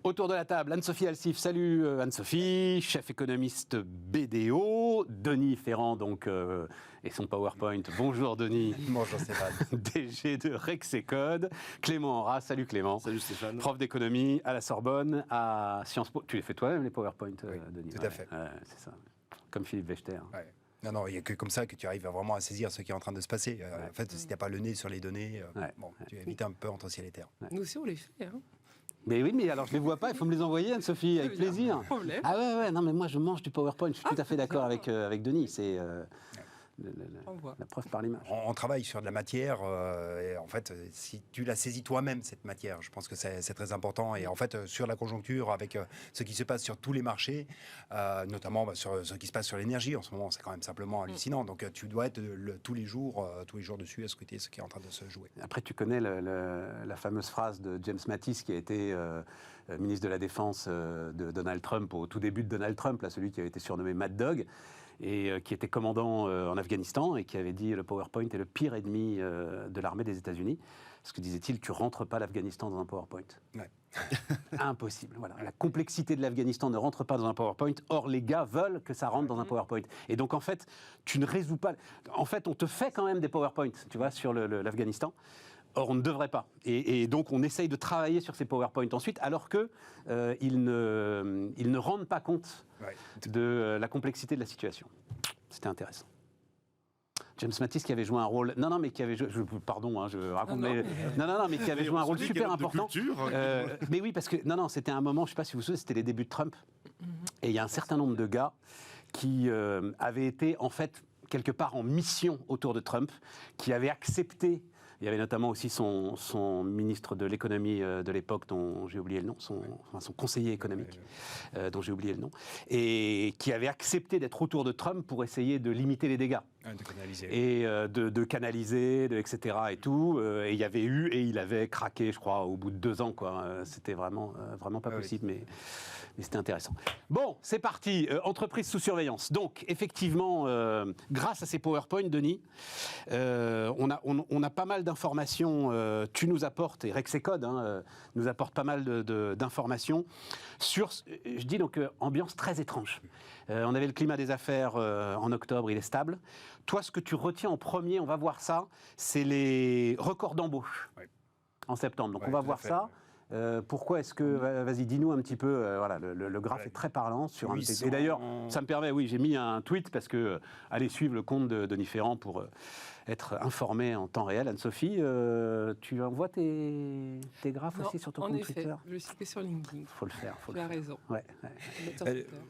Autour de la table, Anne-Sophie Alsif. Salut Anne-Sophie, chef économiste BDO. Denis Ferrand, donc, et son PowerPoint. Bonjour Denis. Bonjour Stéphane. DG de Rexecode. Clément Aura. Salut Clément. Salut Stéphane. Prof d'économie à la Sorbonne, à Sciences Po. Tu les fais toi-même les PowerPoint, Oui, Denis? tout à fait. C'est ça. Comme Philippe Wechter. Ouais. Non, il n'y a que comme ça que tu arrives vraiment à saisir ce qui est en train de se passer. En fait, si tu n'as pas le nez sur les données, tu évites un peu entre ciel et terre. Nous aussi, on les fait. Hein. Mais oui, mais alors je les vois pas, il faut me les envoyer, Anne-Sophie, avec plaisir. Pas de problème. Ah ouais, non, mais moi je mange du PowerPoint, je suis tout à fait d'accord avec Denis, c'est la preuve par l'image. On travaille sur de la matière, et en fait, si tu la saisis toi-même, cette matière, je pense que c'est très important. Et en fait, sur la conjoncture, avec ce qui se passe sur tous les marchés, notamment sur ce qui se passe sur l'énergie en ce moment, c'est quand même simplement hallucinant. Donc tu dois être tous les jours dessus à scruter ce qui est en train de se jouer. Après, tu connais la fameuse phrase de James Mattis, qui a été ministre de la Défense de Donald Trump, au tout début de Donald Trump, là, celui qui avait été surnommé Mad Dog, et qui était commandant en Afghanistan, et qui avait dit le PowerPoint est le pire ennemi de l'armée des États-Unis. Parce que disait-il, tu rentres pas l'Afghanistan dans un PowerPoint. Ouais. Impossible. Voilà. La complexité de l'Afghanistan ne rentre pas dans un PowerPoint. Or, les gars veulent que ça rentre dans un PowerPoint. Et donc, en fait, tu ne résous pas. En fait, on te fait quand même des PowerPoints, tu vois, sur l'Afghanistan. Or, on ne devrait pas. Et donc, on essaye de travailler sur ces PowerPoints ensuite, alors qu'ils ne rendent pas compte de la complexité de la situation. C'était intéressant. James Mattis qui avait joué un rôle... Non, mais qui avait joué... Pardon, je raconte... mais qui avait joué un rôle super important. Mais oui, parce que... Non, c'était un moment, je ne sais pas si vous vous souvenez, c'était les débuts de Trump. Et il y a un certain nombre de gars qui avaient été, en fait, quelque part en mission autour de Trump, qui avaient accepté... Il y avait notamment aussi son ministre de l'économie de l'époque, dont j'ai oublié le nom, son conseiller économique, dont j'ai oublié le nom, et qui avait accepté d'être autour de Trump pour essayer de limiter les dégâts. De canaliser. Et de canaliser, etc. et tout. Et il y avait eu, et il avait craqué, je crois, au bout de 2 ans, quoi. C'était vraiment pas possible, mais c'était intéressant. Bon, c'est parti. Entreprise sous surveillance. Donc, effectivement, grâce à ces PowerPoint, Denis, on a pas mal d'informations. Tu nous apportes, et Rexecode nous apporte pas mal d'informations sur, je dis donc, ambiance très étrange. On avait le climat des affaires en octobre, il est stable. Toi, ce que tu retiens en premier, on va voir ça, c'est les records d'embauche en septembre. Donc on va voir ça. Pourquoi est-ce que... Vas-y, dis-nous un petit peu. Voilà, le graphe est très parlant. Sur 800... Et d'ailleurs, ça me permet, j'ai mis un tweet parce que allez suivre le compte de Denis Ferrand pour être informé en temps réel. Anne-Sophie, tu envoies tes graphes aussi sur ton compte Twitter? Je le sais sur LinkedIn. Faut le faire. Tu as raison.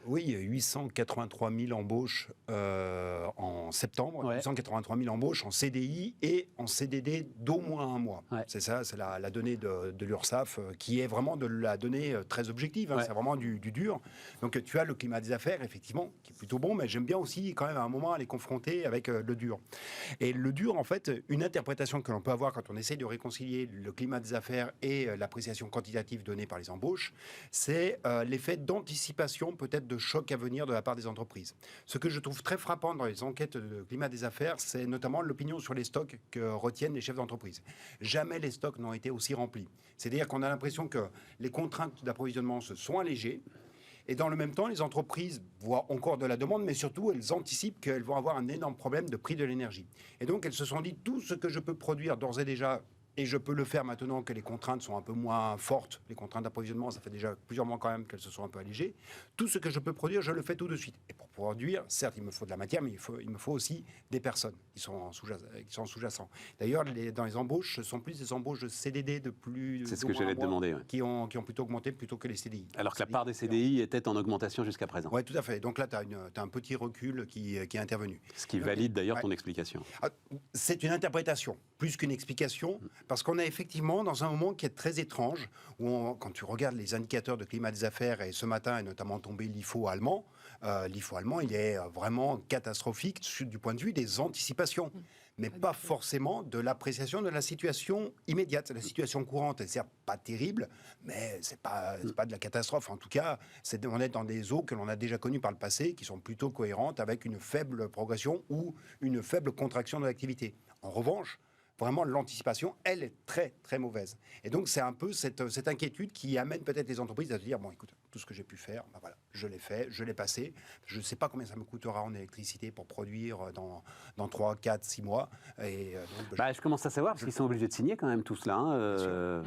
Oui, 883 000 embauches en septembre, 883 000 embauches en CDI et en CDD d'au moins 1 mois. C'est ça, c'est la donnée de l'URSSAF qui est vraiment de la donnée très objective. C'est vraiment du dur. Donc tu as le climat des affaires, effectivement, qui est plutôt bon, mais j'aime bien aussi quand même à un moment aller confronter avec le dur. Et le dur, en fait, une interprétation que l'on peut avoir quand on essaye de réconcilier le climat des affaires et l'appréciation quantitative donnée par les embauches, c'est l'effet d'anticipation, peut-être de choc à venir de la part des entreprises. Ce que je trouve très frappant dans les enquêtes de climat des affaires, c'est notamment l'opinion sur les stocks que retiennent les chefs d'entreprise. Jamais les stocks n'ont été aussi remplis. C'est-à-dire qu'on a l'impression que les contraintes d'approvisionnement se sont allégées. Et dans le même temps, les entreprises voient encore de la demande, mais surtout, elles anticipent qu'elles vont avoir un énorme problème de prix de l'énergie. Et donc, elles se sont dit, tout ce que je peux produire d'ores et déjà, et je peux le faire maintenant que les contraintes sont un peu moins fortes, les contraintes d'approvisionnement, ça fait déjà plusieurs mois quand même qu'elles se sont un peu allégées, tout ce que je peux produire, je le fais tout de suite. Et pour produire, certes, il me faut de la matière, mais il me faut aussi des personnes qui sont sous-jacents. D'ailleurs, dans les embauches, ce sont plus des embauches de CDD de plus... C'est ce que j'allais te demander. Qui ont plutôt augmenté plutôt que les CDI. Alors que la part des CDI était en augmentation jusqu'à présent. Oui, tout à fait. Donc là, tu as un petit recul qui est intervenu. Ce qui valide d'ailleurs ton explication. C'est une interprétation, plus qu'une explication, parce qu'on est effectivement dans un moment qui est très étrange, où quand tu regardes les indicateurs de climat des affaires, et ce matin est notamment tombé l'IFO allemand, il est vraiment catastrophique du point de vue des anticipations, mais pas forcément de l'appréciation de la situation immédiate. La situation courante est certes pas terrible, mais c'est pas de la catastrophe. En tout cas, on est dans des eaux que l'on a déjà connues par le passé, qui sont plutôt cohérentes avec une faible progression ou une faible contraction de l'activité. En revanche, vraiment l'anticipation, elle est très très mauvaise. Et donc c'est un peu cette inquiétude qui amène peut-être les entreprises à se dire, bon écoute, tout ce que j'ai pu faire, ben voilà, je l'ai fait, je l'ai passé, je ne sais pas combien ça me coûtera en électricité pour produire dans 3, 4, 6 mois. Et, je commence à savoir, parce qu'ils sont obligés de signer quand même tout cela.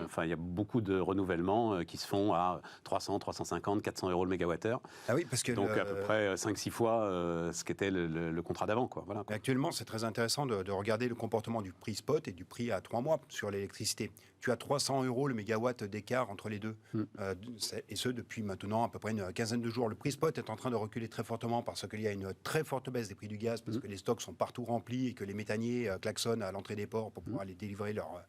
Enfin, il y a beaucoup de renouvellements qui se font à 300, 350, 400 euros le mégawattheure. Ah oui, parce que donc à peu près 5-6 fois ce qu'était le contrat d'avant. Voilà, quoi. Actuellement, c'est très intéressant de regarder le comportement du prix spot et du prix à 3 mois sur l'électricité. Tu as 300 euros le mégawatt d'écart entre les deux. Et ce, depuis maintenant à peu près une quinzaine de jours. Le prix spot est en train de reculer très fortement parce qu'il y a une très forte baisse des prix du gaz, parce que les stocks sont partout remplis et que les méthaniers klaxonnent à l'entrée des ports pour pouvoir aller délivrer leur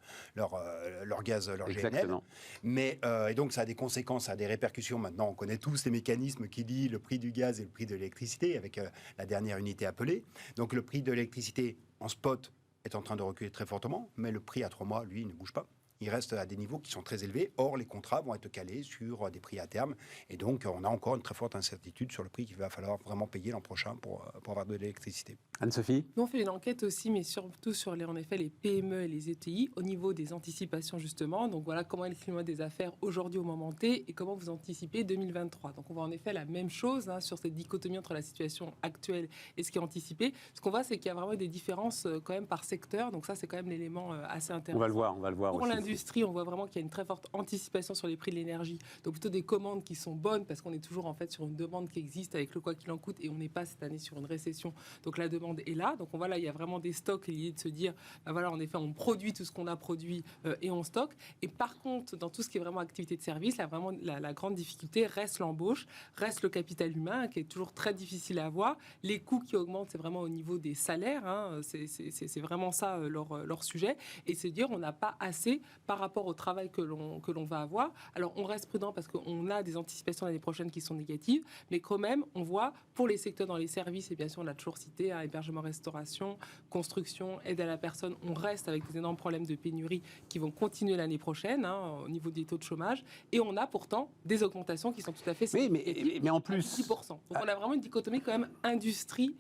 gaz, leur GNL. Et donc ça a des conséquences, ça a des répercussions. Maintenant, on connaît tous les mécanismes qui lient le prix du gaz et le prix de l'électricité avec la dernière unité appelée. Donc le prix de l'électricité en spot est en train de reculer très fortement, mais le prix à 3 mois, lui, ne bouge pas. Il reste à des niveaux qui sont très élevés. Or, les contrats vont être calés sur des prix à terme. Et donc, on a encore une très forte incertitude sur le prix qu'il va falloir vraiment payer l'an prochain pour avoir de l'électricité. Anne-Sophie ? Nous, on fait une enquête aussi, mais surtout sur en effet, les PME et les ETI au niveau des anticipations, justement. Donc, voilà comment est le climat des affaires aujourd'hui au moment T et comment vous anticipez 2023. Donc, on voit en effet la même chose sur cette dichotomie entre la situation actuelle et ce qui est anticipé. Ce qu'on voit, c'est qu'il y a vraiment des différences quand même par secteur. Donc, ça, c'est quand même l'élément assez intéressant. On va le voir pour aussi. L'industrie, on voit vraiment qu'il y a une très forte anticipation sur les prix de l'énergie. Donc, plutôt des commandes qui sont bonnes parce qu'on est toujours en fait sur une demande qui existe avec le quoi qu'il en coûte et on n'est pas cette année sur une récession. Donc, la demande est là. Donc, on voit là, il y a vraiment des stocks et l'idée de se dire, voilà, en effet, on produit tout ce qu'on a produit et on stocke. Et par contre, dans tout ce qui est vraiment activité de service, là, vraiment, la grande difficulté reste l'embauche, reste le capital humain qui est toujours très difficile à avoir. Les coûts qui augmentent, c'est vraiment au niveau des salaires. C'est vraiment ça leur sujet. Et se dire, on n'a pas assez par rapport au travail que l'on va avoir. Alors, on reste prudent parce qu'on a des anticipations l'année prochaine qui sont négatives, mais quand même, on voit pour les secteurs dans les services, et bien sûr, on l'a toujours cité, hébergement, restauration, construction, aide à la personne, on reste avec des énormes problèmes de pénurie qui vont continuer l'année prochaine au niveau des taux de chômage, et on a pourtant des augmentations qui sont tout à fait significatives. Mais en plus... 10%. Donc, on a vraiment une dichotomie quand même industrie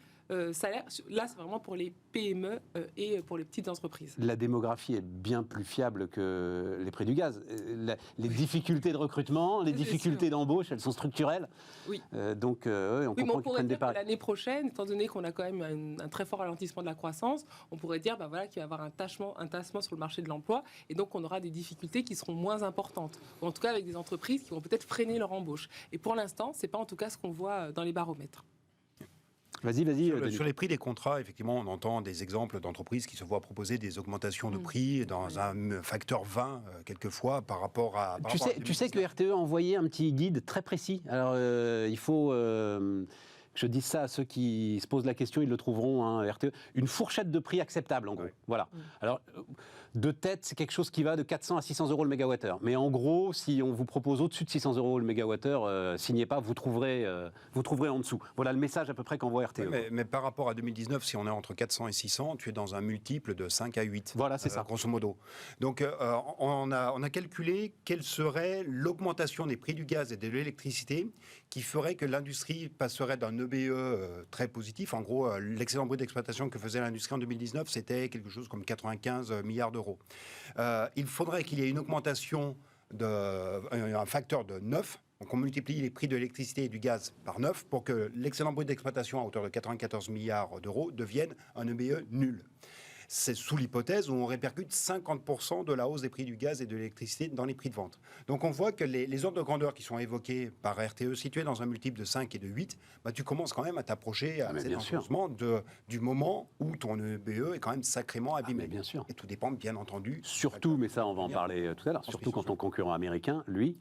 salaire. Là, c'est vraiment pour les PME et pour les petites entreprises. La démographie est bien plus fiable que les prix du gaz. Les difficultés de recrutement, les difficultés d'embauche, elles sont structurelles. Oui. Donc, on comprend qu'ils prennent des paris. L'année prochaine, étant donné qu'on a quand même un très fort ralentissement de la croissance, on pourrait dire qu'il va y avoir un tassement sur le marché de l'emploi, et donc on aura des difficultés qui seront moins importantes. Ou en tout cas avec des entreprises qui vont peut-être freiner leur embauche. Et pour l'instant, c'est pas en tout cas ce qu'on voit dans les baromètres. Vas-y. Sur les prix des contrats, effectivement, on entend des exemples d'entreprises qui se voient proposer des augmentations de prix dans un facteur 20, quelquefois, par rapport à... Tu sais que RTE a envoyé un petit guide très précis. Alors, il faut... je dis ça à ceux qui se posent la question, ils le trouveront, RTE. Une fourchette de prix acceptable, en gros. Voilà. Alors, de tête, c'est quelque chose qui va de 400 à 600 euros le mégawattheure. Mais en gros, si on vous propose au-dessus de 600 euros le mégawattheure, signez pas, vous trouverez en dessous. Voilà le message à peu près qu'envoie RTE. Mais par rapport à 2019, si on est entre 400 et 600, tu es dans un multiple de 5 à 8. Voilà, c'est ça. Grosso modo. Donc, on a calculé quelle serait l'augmentation des prix du gaz et de l'électricité qui ferait que l'industrie passerait d'un EBE très positif. En gros, l'excédent brut d'exploitation que faisait l'industrie en 2019, c'était quelque chose comme 95 milliards d'euros. Il faudrait qu'il y ait une augmentation un facteur de 9. Donc on multiplie les prix de l'électricité et du gaz par 9 pour que l'excédent brut d'exploitation à hauteur de 94 milliards d'euros devienne un EBE nul. C'est sous l'hypothèse où on répercute 50% de la hausse des prix du gaz et de l'électricité dans les prix de vente. Donc on voit que les ordres de grandeur qui sont évoqués par RTE, situés dans un multiple de 5 et de 8, tu commences quand même à t'approcher assez dangereusement du moment où ton EBE est quand même sacrément abîmé. Bien sûr. Et tout dépend, bien entendu. Surtout, mais ça on va en parler tout à l'heure, surtout quand ton concurrent américain, lui,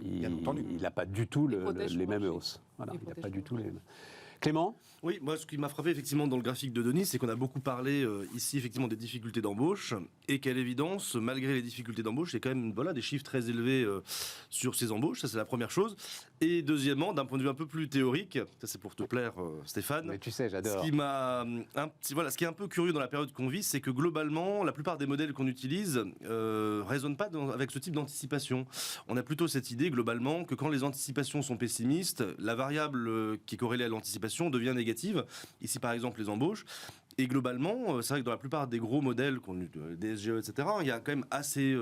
il n'a pas du tout les mêmes hausses. Voilà, il n'a pas du tout les mêmes. Clément ? Oui, moi, ce qui m'a frappé effectivement dans le graphique de Denis, c'est qu'on a beaucoup parlé ici effectivement des difficultés d'embauche, et qu'à l'évidence, malgré les difficultés d'embauche, il y a quand même des chiffres très élevés sur ces embauches. Ça, c'est la première chose. Et deuxièmement, d'un point de vue un peu plus théorique, ça c'est pour te plaire, Stéphane. Mais tu sais, j'adore. Ce qui est un peu curieux dans la période qu'on vit, c'est que globalement, la plupart des modèles qu'on utilise raisonnent pas avec ce type d'anticipation. On a plutôt cette idée globalement que quand les anticipations sont pessimistes, la variable qui est corrélée à l'anticipation devient négative. Ici, par exemple, les embauches. Et globalement, c'est vrai que dans la plupart des gros modèles, des SGE, etc., il y a quand même assez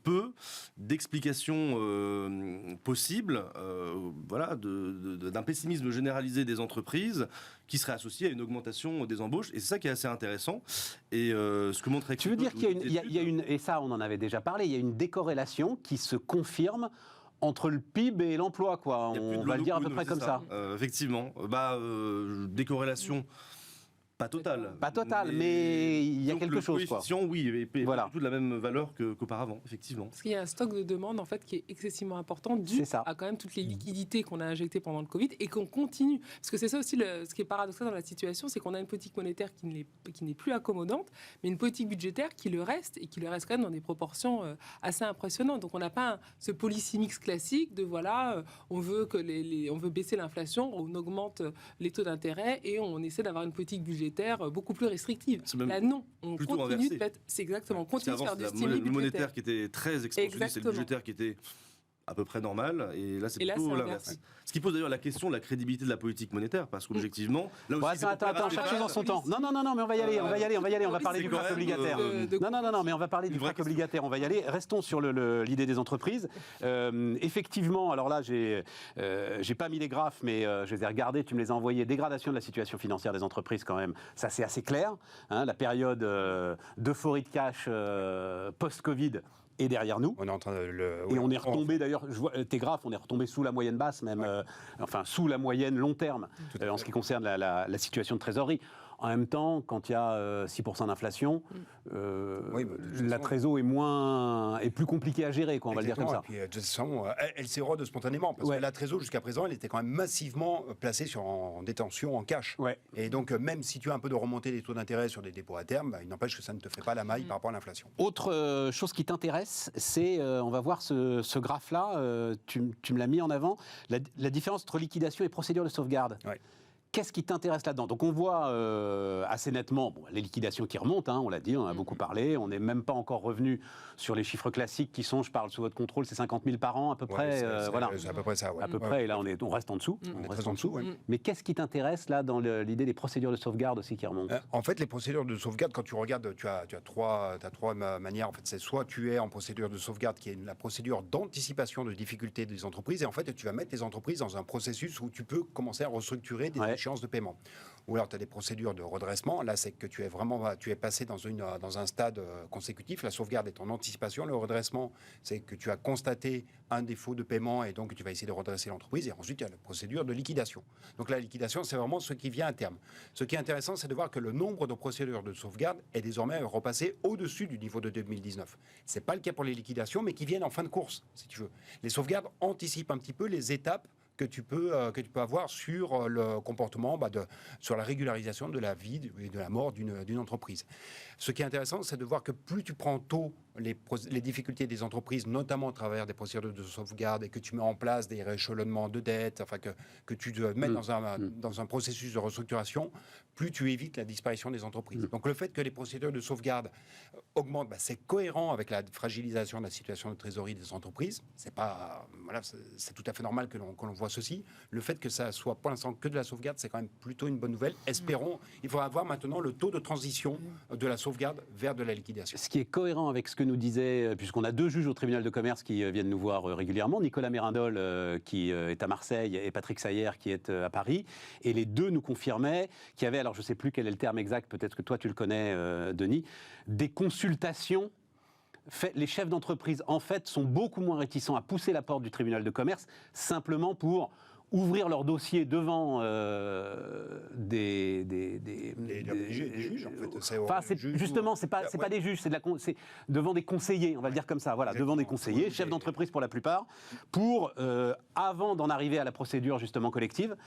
peu d'explications possibles d'un pessimisme généralisé des entreprises qui serait associé à une augmentation des embauches. Et c'est ça qui est assez intéressant. Et ce que montre... Tu veux dire qu'il y a une... Et ça, on en avait déjà parlé, il y a une décorrélation qui se confirme entre le PIB et l'emploi, quoi. On va le dire à peu près comme ça. Effectivement. Décorrélation... Pas totale. Pas totale, mais il y a quelque chose, quoi. Oui, et voilà. Tout de la même valeur qu'auparavant, effectivement. Parce qu'il y a un stock de demande, en fait, qui est excessivement important, dû à quand même toutes les liquidités qu'on a injectées pendant le Covid et qu'on continue. Parce que c'est ça aussi, ce qui est paradoxal dans la situation, c'est qu'on a une politique monétaire qui n'est plus accommodante, mais une politique budgétaire qui le reste, et qui le reste quand même dans des proportions assez impressionnantes. Donc on n'a pas ce policy mix classique de, on veut baisser l'inflation, on augmente les taux d'intérêt et on essaie d'avoir une politique budgétaire beaucoup plus restrictive. Là, non, on continue de faire... C'est exactement, on continue de faire du stimuli budgétaire. Le monétaire qui était très expansionniste, c'est le budgétaire qui était à peu près normal, et là c'est plutôt l'inverse. Ce qui pose d'ailleurs la question de la crédibilité de la politique monétaire, parce qu'objectivement... Attends, chaque chose en son temps. Non, mais on va y aller, on va parler du braque obligataire. Non, mais on va parler du braque obligataire, on va y aller. Restons sur l'idée des entreprises. Effectivement, alors là, j'ai pas mis les graphes, mais je les ai regardés, tu me les as envoyés. Dégradation de la situation financière des entreprises, quand même, ça c'est assez clair. La période d'euphorie de cash post-Covid est derrière nous. On est en train de et on est retombé, d'ailleurs, je vois tes graphes, on est retombé sous la moyenne basse, même, sous la moyenne long terme, en ce qui concerne la situation de trésorerie. En même temps, quand il y a 6% d'inflation, la trésor est plus compliquée à gérer, quoi, on va le dire comme ça. Et puis, de toute façon, elle s'érode spontanément, parce que la trésor, jusqu'à présent, elle était quand même massivement placée en détention, en cash. Et donc, même si tu as un peu de remontée des taux d'intérêt sur des dépôts à terme, il n'empêche que ça ne te fait pas la maille par rapport à l'inflation. Autre chose qui t'intéresse, c'est, on va voir ce graphe-là, tu me l'as mis en avant, la différence entre liquidation et procédure de sauvegarde. Qu'est-ce qui t'intéresse là-dedans? Donc on voit assez nettement les liquidations qui remontent, on l'a dit, on en a beaucoup parlé, on n'est même pas encore revenu sur les chiffres classiques qui sont, je parle sous votre contrôle, c'est 50 000 par an à peu près. C'est à peu près ça. À peu près, et là on reste en dessous. On reste en dessous. Mais qu'est-ce qui t'intéresse là dans l'idée des procédures de sauvegarde aussi qui remontent? En fait, les procédures de sauvegarde, quand tu regardes, tu as trois manières. En fait, c'est soit tu es en procédure de sauvegarde qui est la procédure d'anticipation de difficultés des entreprises, et en fait tu vas mettre les entreprises dans un processus où tu peux commencer à restructurer des échéances de paiement. Ou alors tu as des procédures de redressement. Là, c'est que tu es passé dans un stade consécutif. La sauvegarde est en anticipation. Le redressement, c'est que tu as constaté un défaut de paiement et donc tu vas essayer de redresser l'entreprise. Et ensuite, il y a la procédure de liquidation. Donc la liquidation, c'est vraiment ce qui vient à terme. Ce qui est intéressant, c'est de voir que le nombre de procédures de sauvegarde est désormais repassé au-dessus du niveau de 2019. Ce n'est pas le cas pour les liquidations, mais qui viennent en fin de course, si tu veux. Les sauvegardes anticipent un petit peu les étapes que tu peux avoir sur le comportement, sur la régularisation de la vie et de la mort d'une entreprise. Ce qui est intéressant, c'est de voir que plus tu prends tôt les difficultés des entreprises, notamment à travers des procédures de sauvegarde, et que tu mets en place des rééchelonnements de dettes, que tu te mets dans un processus de restructuration, plus tu évites la disparition des entreprises. Donc le fait que les procédures de sauvegarde augmentent, c'est cohérent avec la fragilisation de la situation de trésorerie des entreprises. C'est tout à fait normal que l'on voit ceci. Le fait que ça soit pour l'instant que de la sauvegarde, c'est quand même plutôt une bonne nouvelle. Espérons, il faudra voir maintenant le taux de transition de la sauvegarde vers de la liquidation. Ce qui est cohérent avec ce que nous disait, puisqu'on a deux juges au tribunal de commerce qui viennent nous voir régulièrement, Nicolas Mérindol qui est à Marseille et Patrick Sayer qui est à Paris, et les deux nous confirmaient qu'il y avait, alors je ne sais plus quel est le terme exact, peut-être que toi tu le connais Denis, des consultations. Les chefs d'entreprise, en fait, sont beaucoup moins réticents à pousser la porte du tribunal de commerce simplement pour ouvrir leur dossier devant des juges, en fait. Justement, c'est pas des juges, c'est devant des conseillers, on va le dire comme ça. Voilà, devant des conseillers, chefs d'entreprise pour la plupart, pour avant d'en arriver à la procédure justement collective,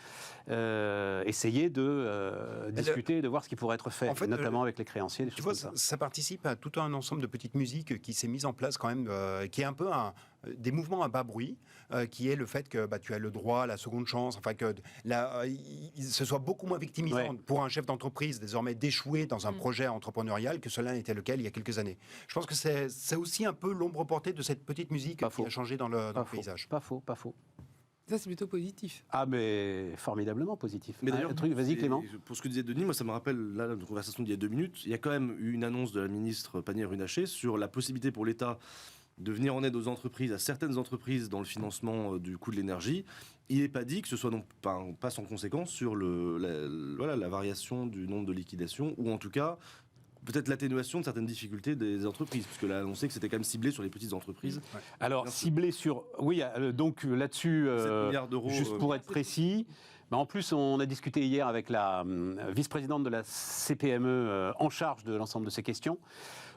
essayer de discuter, de voir ce qui pourrait être fait, en fait, notamment avec les créanciers. Tu vois, ça participe à tout un ensemble de petites musiques qui s'est mise en place quand même, qui est un peu des mouvements à bas bruit, qui est le fait que tu as le droit à la seconde chance, que ce soit beaucoup moins victimisant pour un chef d'entreprise désormais d'échouer dans un projet entrepreneurial que cela n'était le cas il y a quelques années. Je pense que c'est aussi un peu l'ombre portée de cette petite musique qui a changé dans le paysage. Pas faux. Ça, c'est plutôt positif. Ah, mais formidablement positif. Mais d'ailleurs, vas-y Clément. Pour ce que disait Denis, moi ça me rappelle là, la conversation d'il y a 2 minutes. Il y a quand même eu une annonce de la ministre Pannier-Runacher sur la possibilité pour l'État de venir en aide aux entreprises, à certaines entreprises dans le financement du coût de l'énergie. Il n'est pas dit que ce soit pas sans conséquence sur la variation du nombre de liquidations, ou en tout cas peut-être l'atténuation de certaines difficultés des entreprises, puisque là, on sait que c'était quand même ciblé sur les petites entreprises. Ouais. Alors, ciblé sur... Oui, donc là-dessus, 7 milliards d'euros, juste pour être précis, en plus, on a discuté hier avec la vice-présidente de la CPME en charge de l'ensemble de ces questions.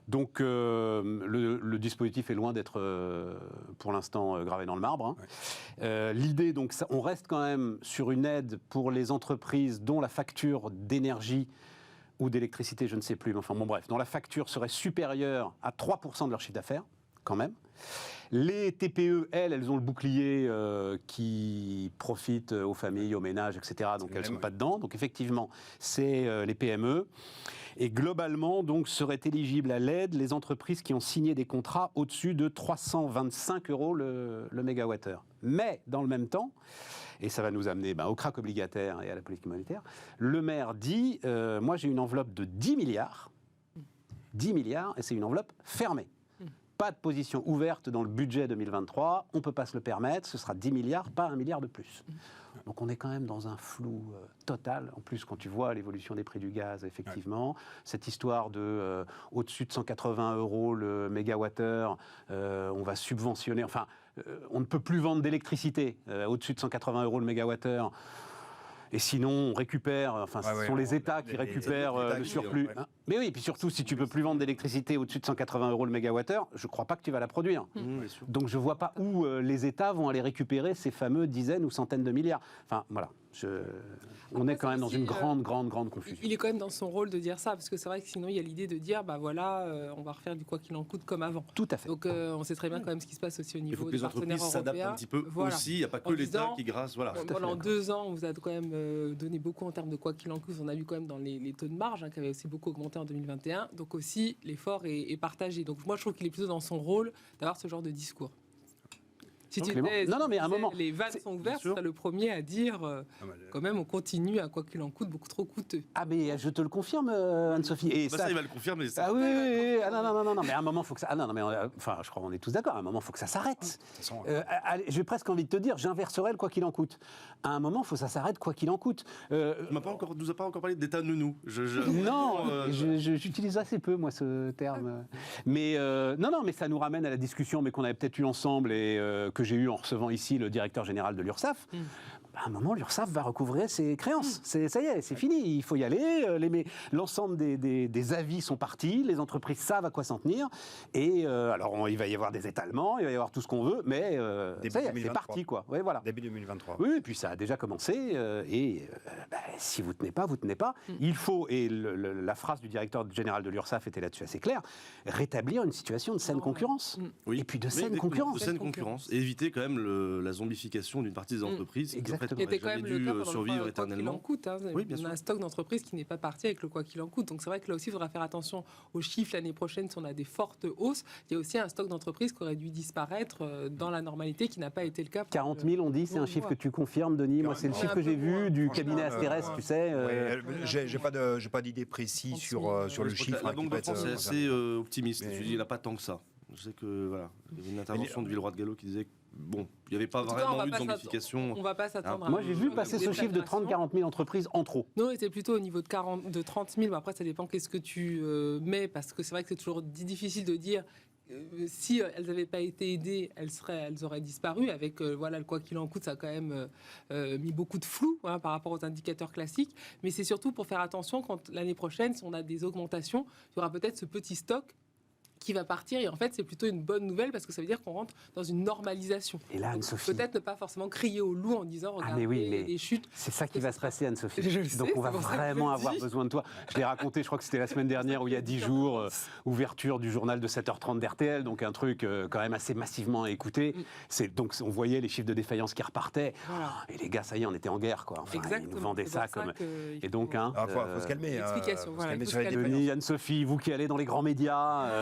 Donc, le dispositif est loin d'être, pour l'instant, gravé dans le marbre. Ouais. L'idée, donc, on reste quand même sur une aide pour les entreprises dont la facture d'énergie ou d'électricité, je ne sais plus, mais enfin bon bref, dont la facture serait supérieure à 3% de leur chiffre d'affaires, quand même. Les TPE, elles ont le bouclier qui profite aux familles, aux ménages, etc. Donc elles ne sont pas dedans. Donc effectivement, c'est les PME. Et globalement, donc, seraient éligibles à l'aide les entreprises qui ont signé des contrats au-dessus de 325 € le mégawattheure. Mais dans le même temps, et ça va nous amener au crack obligataire et à la politique monétaire, le maire dit moi j'ai une enveloppe de 10 milliards, et c'est une enveloppe fermée. Pas de position ouverte dans le budget 2023, on ne peut pas se le permettre, ce sera 10 milliards, pas 1 milliard de plus. Donc on est quand même dans un flou total. En plus, quand tu vois l'évolution des prix du gaz, effectivement, cette histoire de au-dessus de 180 € le mégawattheure, on va subventionner, enfin, on ne peut plus vendre d'électricité au-dessus de 180 € le mégawattheure. Et sinon, on récupère, enfin, ce sont les États qui récupèrent le surplus. Hein. Mais oui, et puis surtout, si tu ne peux plus vendre d'électricité au-dessus de 180 € le mégawattheure, je ne crois pas que tu vas la produire. Donc je ne vois pas où les États vont aller récupérer ces fameux dizaines ou centaines de milliards. Enfin, voilà. On est quand même dans une grande confusion. Il est quand même dans son rôle de dire ça, parce que c'est vrai que sinon, il y a l'idée de dire, on va refaire du quoi qu'il en coûte comme avant. Tout à fait. Donc on sait très bien quand même ce qui se passe aussi au niveau des partenaires européens. Il faut que les entreprises s'adaptent un petit peu aussi. Il n'y a pas que l'État qui grâce. Voilà. Pendant 2 ans, on vous a quand même donné beaucoup en termes de quoi qu'il en coûte. On a vu quand même dans les taux de marge qui avaient aussi beaucoup augmenté en 2021. Donc aussi, l'effort est partagé. Donc moi, je trouve qu'il est plutôt dans son rôle d'avoir ce genre de discours. Si tu disais, non, mais à un moment, les vannes sont ouvertes, tu seras le premier à dire quand même on continue à quoi qu'il en coûte, beaucoup trop coûteux. Ah mais je te le confirme, Anne-Sophie. Et ça, il va le confirmer. Ça. Ah oui. Ah, non, mais à un moment, il faut que ça... Ah non, mais enfin, je crois qu'on est tous d'accord, à un moment, il faut que ça s'arrête. J'ai presque envie de te dire, j'inverserai le quoi qu'il en coûte. À un moment, il faut que ça s'arrête quoi qu'il en coûte. Tu nous as pas encore parlé d'état nounou. Non, j'utilise assez peu, moi, ce terme. Mais non, mais ça nous ramène à la discussion mais qu'on avait peut-être eu ensemble et que j'ai eu en recevant ici le directeur général de l'URSSAF. À un moment, l'URSSAF va recouvrer ses créances. Ça y est, c'est fini. Il faut y aller. L'ensemble des avis sont partis. Les entreprises savent à quoi s'en tenir. Et alors, il va y avoir des étalements, il va y avoir tout ce qu'on veut, mais ça y est, c'est parti, quoi. Ouais, voilà. Début 2023. Oui, et puis ça a déjà commencé. Si vous ne tenez pas, vous ne tenez pas. Il faut, et la phrase du directeur général de l'URSSAF était là-dessus assez claire, rétablir une situation de saine concurrence. Oui. Et puis de saine concurrence. De saine concurrence. Et éviter quand même la zombification d'une partie des entreprises. Exactement. Qui était quand même le cas survivre quoi qu'il en coûte. Oui, bien sûr. On a un stock d'entreprises qui n'est pas parti avec le quoi qu'il en coûte. Donc c'est vrai que là aussi, il faudra faire attention aux chiffres l'année prochaine si on a des fortes hausses. Il y a aussi un stock d'entreprises qui aurait dû disparaître dans la normalité, qui n'a pas été le cas. 40 000, on dit, c'est un chiffre que tu confirmes, Denis. Moi, c'est le chiffre que j'ai vu du cabinet Asterès, tu sais. J'ai pas d'idée précise sur le chiffre. La Banque de France est assez optimiste. Je dis, il n'a pas tant que ça. Je sais que voilà, il y avait une intervention de Villeroy de Gallo qui disait bon, il n'y avait pas vraiment eu de zombification. On ne va pas s'attendre. Moi, j'ai vu passer ce chiffre de 30-40 000 entreprises en trop. Non, c'était plutôt au niveau de 30 000. Après, ça dépend qu'est-ce que tu mets, parce que c'est vrai que c'est toujours difficile de dire. Si elles n'avaient pas été aidées, elles auraient disparu. Avec le quoi qu'il en coûte, ça a quand même mis beaucoup de flou par rapport aux indicateurs classiques. Mais c'est surtout pour faire attention quand l'année prochaine, si on a des augmentations, il y aura peut-être ce petit stock qui va partir, et en fait c'est plutôt une bonne nouvelle parce que ça veut dire qu'on rentre dans une normalisation. Et là, Anne-Sophie, peut-être ne pas forcément crier au loup en disant regardez les chutes. C'est ça qui va se passer, Anne-Sophie. Donc on va vraiment avoir besoin de toi. Je l'ai raconté, je crois que c'était la semaine dernière ou il y a 10 jours, ouverture du journal de 7h30 d'RTL, donc un truc quand même assez massivement à écouter. Donc on voyait les chiffres de défaillance qui repartaient. Voilà. Et les gars, ça y est, on était en guerre, quoi. Enfin, ils nous vendaient ça comme. Et donc, faut se calmer. Explication. Denis, Anne-Sophie, vous qui allez dans les grands médias.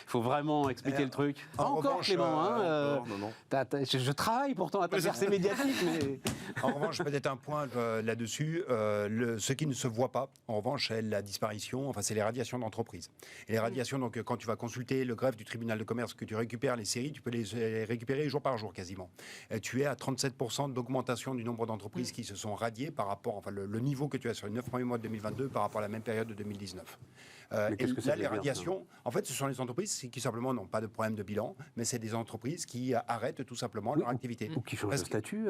faut vraiment expliquer le truc. Pas en encore, revanche, Clément. non. Je travaille pourtant à ta percée médiatique, mais... En revanche, peut-être un point là-dessus. Ce qui ne se voit pas, en revanche, c'est la disparition, enfin, c'est les radiations d'entreprise. Et les radiations, donc, quand tu vas consulter le greffe du tribunal de commerce, que tu récupères les séries, tu peux les récupérer jour par jour quasiment. Et tu es à 37% d'augmentation du nombre d'entreprises qui se sont radiées par rapport, enfin, le niveau que tu as sur les 9 premiers mois de 2022 par rapport à la même période de 2019. Et là, les radiations, en fait, ce sont les entreprises qui simplement n'ont pas de problème de bilan, mais c'est des entreprises qui arrêtent tout simplement leur activité. Ou qui changent de statut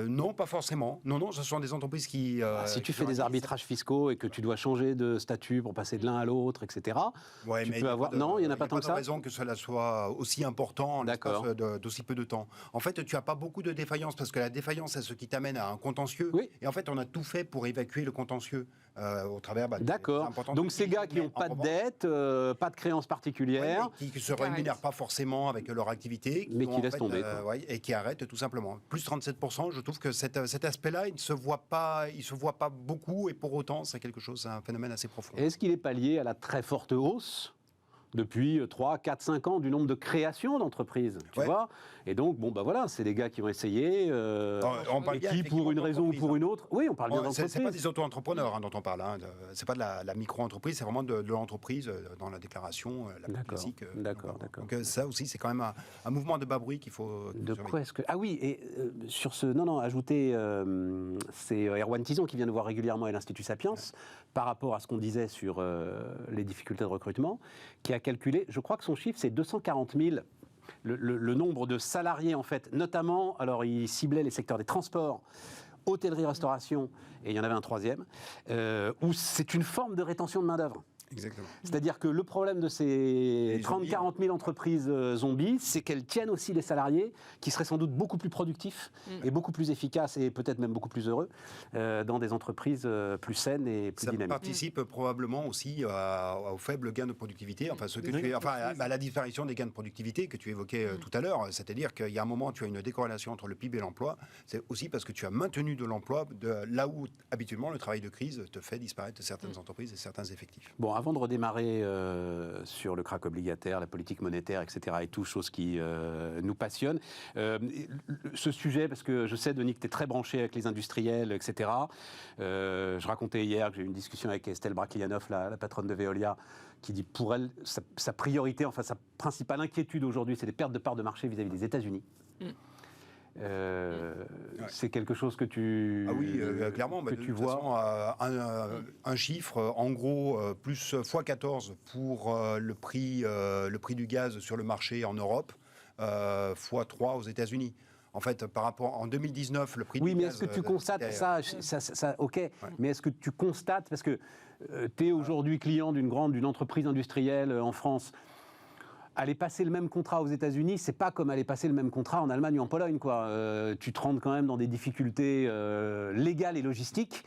Non, pas forcément. Non, ce sont des entreprises qui... si tu fais des arbitrages fiscaux et que tu dois changer de statut pour passer de l'un à l'autre, etc., ouais, tu mais peux avoir... Non, il n'y en a pas tant que ça. Il n'y a pas de raison que cela soit aussi important en l'espace d'aussi peu de temps. En fait, tu n'as pas beaucoup de défaillances, parce que la défaillance, c'est ce qui t'amène à un contentieux. Oui. Et en fait, on a tout fait pour évacuer le contentieux au travers... D'accord. Donc ces gars qui n'ont pas de dette, pas de créances particulières... qui ne se rémunèrent pas forcément avec leur activité. Mais qui laissent tomber. Et qui arrêtent tout simplement. Plus 37%, je trouve que cet aspect-là, il ne se voit pas beaucoup, et pour autant, c'est quelque chose, c'est un phénomène assez profond. Est-ce qu'il n'est pas lié à la très forte hausse depuis 3, 4, 5 ans du nombre de créations d'entreprises, tu vois. Et donc, bon, bah voilà, c'est des gars qui ont essayé, on parle bien, qui, pour une raison ou pour une autre... Oui, on parle bien d'entreprise. C'est pas des auto-entrepreneurs dont on parle, c'est pas de la micro-entreprise, c'est vraiment de l'entreprise dans la déclaration la plus classique. D'accord. Donc ça aussi, c'est quand même un mouvement de bas bruit qu'il faut... De quoi est-ce que... Ah oui, et sur ce... Non, ajouter, c'est Erwan Tison qui vient nous voir régulièrement à l'Institut Sapiens, par rapport à ce qu'on disait sur les difficultés de recrutement, qui a calculé, je crois que son chiffre, c'est 240 000, le nombre de salariés, en fait, notamment, alors il ciblait les secteurs des transports, hôtellerie, restauration, et il y en avait un troisième, où c'est une forme de rétention de main-d'œuvre. Exactement. C'est-à-dire que le problème de ces 30-40 000 entreprises zombies, c'est qu'elles tiennent aussi les salariés qui seraient sans doute beaucoup plus productifs et beaucoup plus efficaces et peut-être même beaucoup plus heureux dans des entreprises plus saines et plus dynamiques. Ça participe probablement aussi au faible gain de productivité, à la disparition des gains de productivité que tu évoquais tout à l'heure. C'est-à-dire qu'il y a un moment, tu as une décorrélation entre le PIB et l'emploi. C'est aussi parce que tu as maintenu de l'emploi là où habituellement le travail de crise te fait disparaître certaines entreprises et certains effectifs. Bon, avant de redémarrer sur le krach obligataire, la politique monétaire, etc., et tout, chose qui nous passionne, ce sujet, parce que je sais, Denis, que tu es très branché avec les industriels, etc. Je racontais hier que j'ai eu une discussion avec Estelle Brachlianoff, la patronne de Veolia, qui dit pour elle, sa priorité, enfin sa principale inquiétude aujourd'hui, c'est les pertes de parts de marché vis-à-vis des États-Unis. C'est quelque chose que tu clairement, que tu vois. Façon, un chiffre, en gros, plus x14 pour le prix du gaz sur le marché en Europe, x3 aux États-Unis. En fait, par rapport en 2019, le prix du gaz... Oui, mais est-ce que tu constates ça, ok, mais est-ce que tu constates, parce que tu es aujourd'hui client d'une entreprise industrielle en France, aller passer le même contrat aux États-Unis, c'est pas comme aller passer le même contrat en Allemagne ou en Pologne, quoi. Tu te rends quand même dans des difficultés légales et logistiques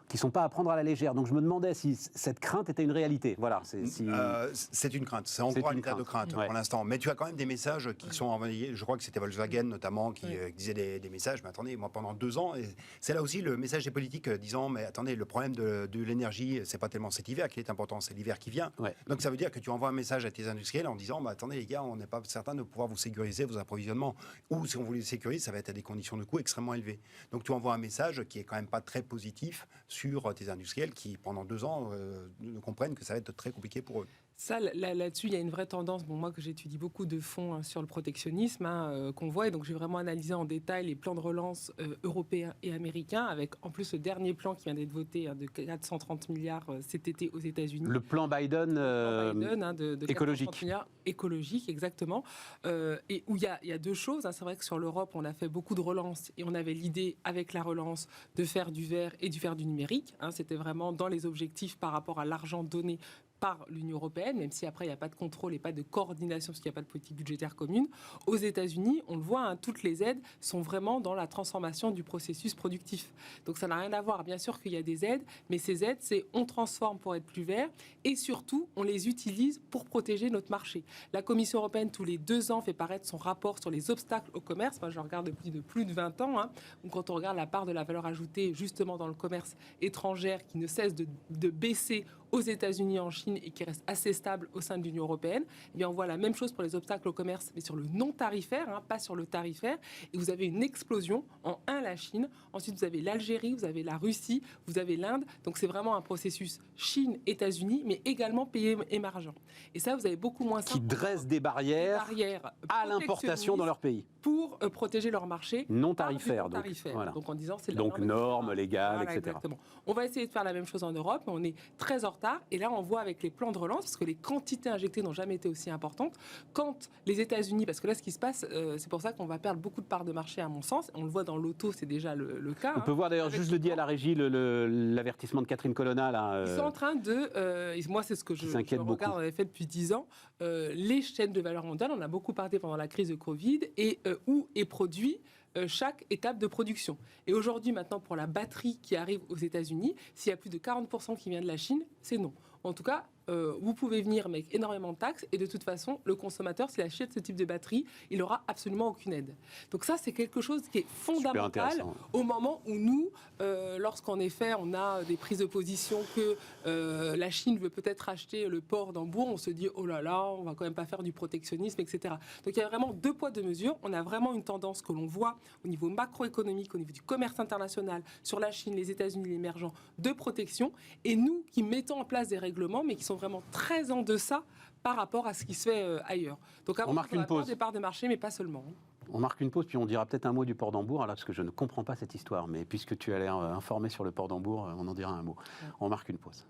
qui sont pas à prendre à la légère. Donc je me demandais si cette crainte était une réalité. Voilà. C'est une crainte. C'est encore un état de crainte pour l'instant. Mais tu as quand même des messages qui sont envoyés. Je crois que c'était Volkswagen notamment qui disait des messages. Mais attendez, moi pendant 2 ans, et c'est là aussi le message des politiques disant mais attendez, le problème de l'énergie, c'est pas tellement cet hiver qui est important, c'est l'hiver qui vient. Donc ça veut dire que tu envoies un message à tes industriels en disant bah, attendez les gars, on n'est pas certain de pouvoir vous sécuriser vos approvisionnements. Ou si on vous les sécurise, ça va être à des conditions de coût extrêmement élevées. Donc tu envoies un message qui est quand même pas très positif sur tes industriels qui, pendant 2 ans, ne comprennent que ça va être très compliqué pour eux. Ça, là-dessus, il y a une vraie tendance. Bon, moi, que j'étudie beaucoup de fonds sur le protectionnisme qu'on voit, et donc j'ai vraiment analysé en détail les plans de relance européens et américains, avec en plus le dernier plan qui vient d'être voté de 430 milliards cet été aux États-Unis. Le plan Biden, de écologique. Milliards, écologique, exactement. Et où il y a 2 choses. C'est vrai que sur l'Europe, on a fait beaucoup de relance et on avait l'idée, avec la relance, de faire du vert et du faire du numérique. C'était vraiment dans les objectifs par rapport à l'argent donné par l'Union européenne, même si après il n'y a pas de contrôle et pas de coordination parce qu'il n'y a pas de politique budgétaire commune. Aux États-Unis, on le voit, toutes les aides sont vraiment dans la transformation du processus productif. Donc ça n'a rien à voir. Bien sûr qu'il y a des aides, mais ces aides, c'est on transforme pour être plus vert et surtout on les utilise pour protéger notre marché. La Commission européenne, tous les 2 ans, fait paraître son rapport sur les obstacles au commerce. Moi, je regarde depuis plus de 20 ans. Donc, quand on regarde la part de la valeur ajoutée justement dans le commerce étranger qui ne cesse de baisser aux États-Unis, en Chine, et qui reste assez stable au sein de l'Union européenne. Eh bien, on voit la même chose pour les obstacles au commerce, mais sur le non tarifaire, pas sur le tarifaire. Et vous avez une explosion en la Chine. Ensuite, vous avez l'Algérie, vous avez la Russie, vous avez l'Inde. Donc, c'est vraiment un processus Chine-États-Unis, mais également pays émergents. Et ça, vous avez beaucoup moins ça. Qui dressent des barrières à l'importation dans leur pays. Pour protéger leur marché. Non tarifaire. Donc, en disant, c'est donc normes légales, etc. Exactement. On va essayer de faire la même chose en Europe, mais on est très en retard. Et là, on voit avec les plans de relance, parce que les quantités injectées n'ont jamais été aussi importantes. Quand les États-Unis, parce que là, ce qui se passe, c'est pour ça qu'on va perdre beaucoup de parts de marché, à mon sens. On le voit dans l'auto, c'est déjà le cas. On peut voir d'ailleurs, juste le dit à la régie, l'avertissement de Catherine Colonna. Là, Ils sont en train de... moi, c'est ce que je regarde, on avait fait depuis 10 ans. Les chaînes de valeur mondiale, on a beaucoup parlé pendant la crise de Covid, et où est produit chaque étape de production. Et aujourd'hui, maintenant, pour la batterie qui arrive aux États-Unis, s'il y a plus de 40% qui vient de la Chine, c'est non. En tout cas, vous pouvez venir mais avec énormément de taxes, et de toute façon, le consommateur, s'il achète ce type de batterie, il n'aura absolument aucune aide. Donc ça, c'est quelque chose qui est fondamental au moment où nous, lorsqu'en effet, on a des prises de position que la Chine veut peut-être acheter le port d'Hambourg, on se dit, oh là là, on va quand même pas faire du protectionnisme, etc. Donc il y a vraiment deux poids, deux mesures. On a vraiment une tendance que l'on voit au niveau macroéconomique, au niveau du commerce international, sur la Chine, les États-Unis, l'émergent, de protection. Et nous, qui mettons en place des règlements, mais qui sont vraiment très en deçà par rapport à ce qui se fait ailleurs. Donc, on marque une pause. Des parts de marché, mais pas seulement. On marque une pause, puis on dira peut-être un mot du port d'Hambourg, alors, parce que je ne comprends pas cette histoire. Mais puisque tu as l'air informé sur le port d'Hambourg, on en dira un mot. On marque une pause.